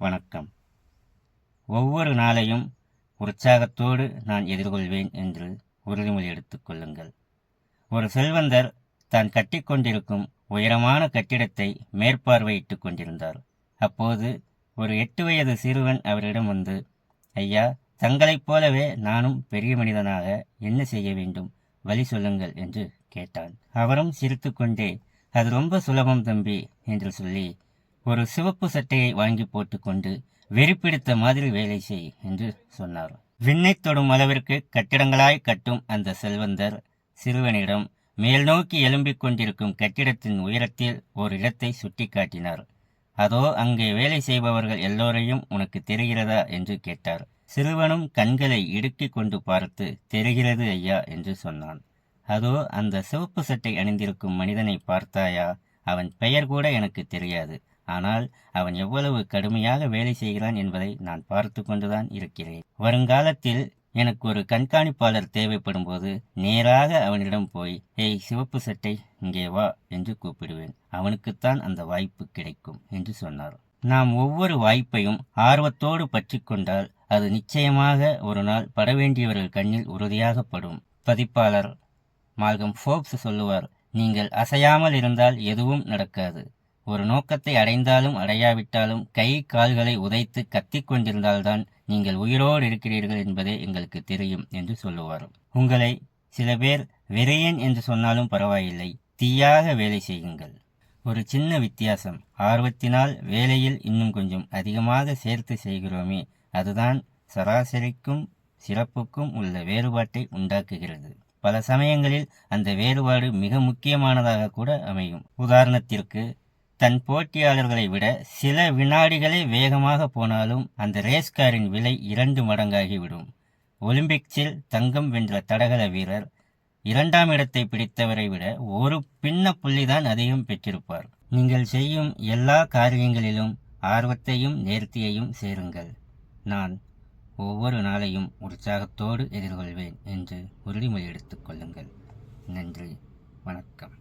வணக்கம். ஒவ்வொரு நாளையும் உற்சாகத்தோடு நான் எதிர்கொள்வேன் என்று உறுதிமொழி எடுத்துக் கொள்ளுங்கள். ஒரு செல்வந்தர் தான் கட்டிக்கொண்டிருக்கும் உயரமான கட்டிடத்தை மேற்பார்வையிட்டுக் கொண்டிருந்தார். அப்போது ஒரு 8 வயது சிறுவன் அவரிடம் வந்து, ஐயா, தங்களைப் போலவே நானும் பெரிய மனிதனாக என்ன செய்ய வேண்டும், வழி சொல்லுங்கள் என்று கேட்டான். அவரும் சிரித்துக்கொண்டே, அது ரொம்ப சுலபம் தம்பி என்று சொல்லி ஒரு சிவப்பு சட்டையை வாங்கி போட்டுக்கொண்டு வெறிப்பிடித்த மாதிரி வேலை செய் என்று சொன்னார். விண்ணை தொடும் அளவிற்கு கட்டிடங்களாய் கட்டும் அந்த செல்வந்தர் சிறுவனிடம் மேல் நோக்கி எழும்பிக் கொண்டிருக்கும் கட்டிடத்தின் உயரத்தில் ஒரு இடத்தை சுட்டி காட்டினார். அதோ அங்கே வேலை செய்பவர்கள் எல்லோரையும் உனக்கு தெரிகிறதா என்று கேட்டார். சிறுவனும் கண்களை இடுக்கிக் கொண்டு பார்த்து, தெரிகிறது ஐயா என்று சொன்னான். அதோ அந்த சிவப்பு சட்டை அணிந்திருக்கும் மனிதனை பார்த்தாயா? அவன் பெயர் கூட எனக்கு தெரியாது. ஆனால் அவன் எவ்வளவு கடுமையாக வேலை செய்கிறான் என்பதை நான் பார்த்து கொண்டுதான் இருக்கிறேன். வருங்காலத்தில் எனக்கு ஒரு கண்காணிப்பாளர் தேவைப்படும் போது நேராக அவனிடம் போய், ஏய் சிவப்பு சட்டை, இங்கே வா என்று கூப்பிடுவேன். அவனுக்குத்தான் அந்த வாய்ப்பு கிடைக்கும் என்று சொன்னார். நாம் ஒவ்வொரு வாய்ப்பையும் ஆர்வத்தோடு பற்றி கொண்டால் அது நிச்சயமாக ஒரு நாள் பட வேண்டியவர்கள் கண்ணில் உறுதியாகப்படும். பதிப்பாளர் மால்கம் ஃபோர்ப்ஸ் சொல்லுவார், நீங்கள் அசையாமல் இருந்தால் எதுவும் நடக்காது. ஒரு நோக்கத்தை அடைந்தாலும் அடையாவிட்டாலும் கை கால்களை உதைத்து கத்திக் கொண்டிருந்தால்தான் நீங்கள் உயிரோடு இருக்கிறீர்கள் என்பதே எங்களுக்கு தெரியும் என்று சொல்லுவார். உங்களை சில பேர் வெறியன் என்று சொன்னாலும் பரவாயில்லை, தீயாக வேலை செய்யுங்கள். ஒரு சின்ன வித்தியாசம், ஆர்வத்தினால் வேலையில் இன்னும் கொஞ்சம் அதிகமாக சேர்த்து செய்கிறோமே, அதுதான் சராசரிக்கும் சிறப்புக்கும் உள்ள வேறுபாட்டை உண்டாக்குகிறது. பல சமயங்களில் அந்த வேறுபாடு மிக முக்கியமானதாக கூட அமையும். உதாரணத்திற்கு, தன் போட்டியாளர்களை விட சில வினாடிகளே வேகமாக போனாலும் அந்த ரேஸ்காரின் விலை 2 மடங்காகிவிடும். ஒலிம்பிக்ஸில் தங்கம் வென்ற தடகள வீரர் 2ஆம் இடத்தை பிடித்தவரை விட ஒரு பின்ன புள்ளிதான் அதிகம் பெற்றிருப்பார். நீங்கள் செய்யும் எல்லா காரியங்களிலும் ஆர்வத்தையும் நேர்த்தியையும் சேருங்கள். நான் ஒவ்வொரு நாளையும் உற்சாகத்தோடு எதிர்கொள்வேன் என்று உறுதிமொழி எடுத்துக் கொள்ளுங்கள். நன்றி, வணக்கம்.